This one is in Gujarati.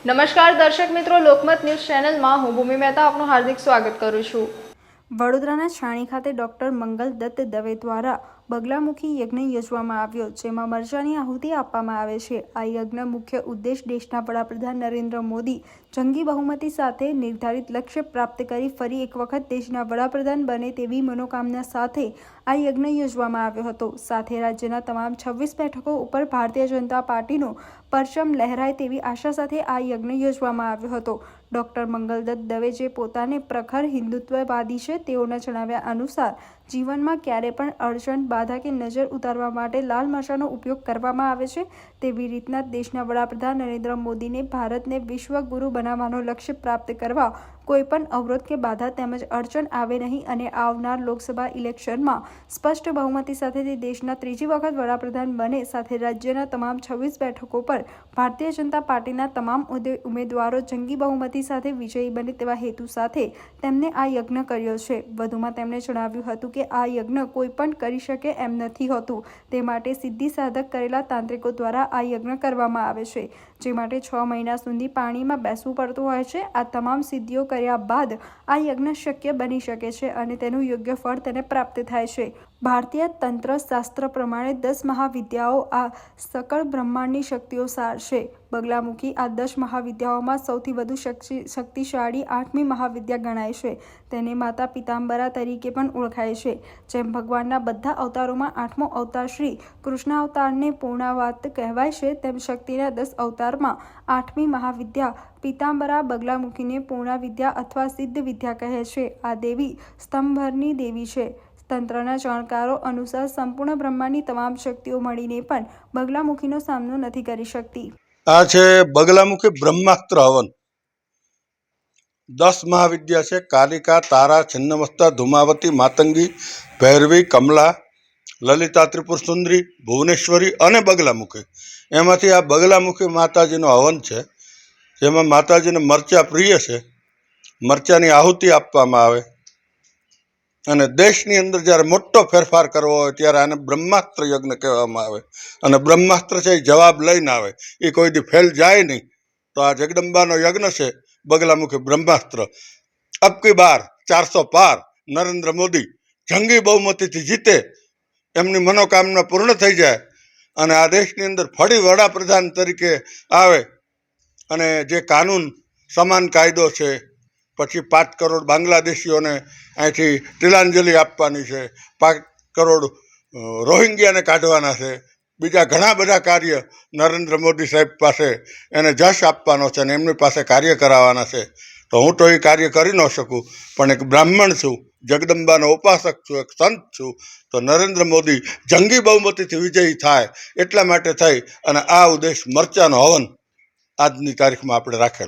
નમસ્કાર દર્શક મિત્રો, લોકમત ન્યૂઝ ચેનલમાં હું ભૂમિ મહેતા આપનું હાર્દિક સ્વાગત કરું છું। વડોદરાના છાણી ખાતે ડોક્ટર મંગલ દત્ત દવે દ્વારા બગલામુખી યજ્ઞ યોજવામાં આવ્યો, જેમાં મરચાની આહુતિ આપવામાં આવે છે। આ યજ્ઞ મુખ્ય ઉદ્દેશ દેશના વડાપ્રધાન નરેન્દ્ર મોદી જંગી બહુમતી સાથે નિર્ધારિત લક્ષ્ય પ્રાપ્ત કરી ફરી એક વખત દેશના વડાપ્રધાન બને તેવી મનોકામના સાથે આ યજ્ઞ યોજવામાં આવ્યો હતો। સાથે રાજ્યના તમામ 26 બેઠકો ઉપર ભારતીય જનતા પાર્ટીનો પરચમ લહેરાય તેવી આશા સાથે આ યજ્ઞ યોજવામાં આવ્યો હતો। ડોક્ટર મંગલદત્ત દવે, જે પોતાને પ્રખર હિન્દુત્વવાદી છે, તેઓના જણાવ્યા અનુસાર જીવનમાં ક્યારે પણ અડચણ, બાધા કે નજર ઉતારવા માટે લાલ મરચાંનો ઉપયોગ કરવામાં આવે છે। તેવી રીતના દેશના વડાપ્રધાન નરેન્દ્ર મોદીને ભારતને વિશ્વગુરુ બનાવવાનો લક્ષ્ય પ્રાપ્ત કરવા કોઈપણ અવરોધ કે બાધા તેમજ અડચણ આવે નહીં અને આવનાર લોકસભા ઇલેક્શનમાં સ્પષ્ટ બહુમતી સાથે તે દેશના ત્રીજી વખત વડાપ્રધાન બને। સાથે રાજ્યના તમામ 26 બેઠકો પર ભારતીય જનતા પાર્ટીના તમામ ઉમેદવારો જંગી બહુમતી સાથે વિજયી બને તેવા હેતુ સાથે તેમને આ યજ્ઞ કર્યો છે। વધુમાં તેમણે જણાવ્યું હતું કે આ યજ્ઞ કોઈ પણ કરી શકે એમ નથી હોતું, તે માટે સિદ્ધિ સાધક કરેલા તાંત્રિકો દ્વારા આ યજ્ઞ કરવામાં આવે છે, જે માટે 6 મહિના સુધી પાણીમાં બેસવું પડતું હોય છે। આ તમામ સિદ્ધિઓ કર્યા બાદ આ યજ્ઞ શક્ય બની શકે છે અને તેનું યોગ્ય ફળ તેને પ્રાપ્ત થાય છે। ભારતીય તંત્ર શાસ્ત્ર પ્રમાણે 10 મહાવિદ્યાઓ આ સકળ બ્રહ્માંડની શક્તિઓ સાર છે। બગલામુખી આ 10 મહાવિદ્યાઓમાં સૌથી વધુ શક્તિશાળી 8મી મહાવિદ્યા ગણાય છે। તેને માતા પિતાંબરા તરીકે પણ ઓળખાય છે। જેમ ભગવાનના બધા અવતારોમાં 8મો અવતાર શ્રી કૃષ્ણ અવતારને પૂર્ણાવતાર કહેવાય છે, તેમ શક્તિના 10 અવતારમાં 8મી મહાવિદ્યા પિતાંબરા બગલામુખીને પૂર્ણા વિદ્યા અથવા સિદ્ધ વિદ્યા કહે છે। આ દેવી સ્તંભરની દેવી છે। તંત્રના જાણકારો અનુસાર સંપૂર્ણ બ્રહ્માંડની તમામ શક્તિઓ મળીને પણ બગલામુખીનો સામનો નથી કરી શકતી। આ છે બગલામુખી બ્રહ્માસ્ત્ર હવન। 10 મહાવિદ્યા છે: કાલિકા, તારા, છિન્નમસ્તા, ધૂમાવતી, માતંગી, ભૈરવી, કમલા, લલિતા, ત્રિપુર સુંદરી, ભુવનેશ્વરી અને બગલામુખી। એમાંથી આ બગલામુખી માતાજીનો હવન છે, જેમાં માતાજીને મરચા પ્રિય છે। મરચાની આહુતિ આપવામાં આવે અને દેશની અંદર જ્યારે મોટો ફેરફાર કરવો હોય ત્યારે આને બ્રહ્માસ્ત્ર યજ્ઞ કહેવામાં આવે। અને બ્રહ્માસ્ત્ર છે એ જવાબ લઈને આવે, એ કોઈ દી ફેલ જાય નહીં। તો આ જગદંબાનો યજ્ઞ છે બગલામુખી બ્રહ્માસ્ત્ર। અબકી બાર 400 પાર નરેન્દ્ર મોદી જંગી બહુમતીથી જીતે, એમની મનોકામના પૂર્ણ થઈ જાય અને આ દેશની અંદર ફરી વડાપ્રધાન તરીકે આવે અને જે કાનૂન સમાન કાયદો છે, પછી 5 કરોડ બાંગ્લાદેશીઓને અહીંથી તિલાંજલિ આપવાની છે, 5 કરોડ રોહિંગ્યાને કાઢવાના છે, બીજા ઘણા બધા કાર્ય નરેન્દ્ર મોદી સાહેબ પાસે એને જશ આપવાનો છે અને એમની પાસે કાર્ય કરાવવાના છે। તો હું તો એ કાર્ય કરી ન શકું, પણ એક બ્રાહ્મણ છું, જગદંબાનો ઉપાસક છું, એક સંત છું, તો નરેન્દ્ર મોદી જંગી બહુમતીથી વિજયી થાય એટલા માટે થઈ અને આ ઉદ્દેશ મરચાનો હવન આજની તારીખમાં આપણે રાખેલો।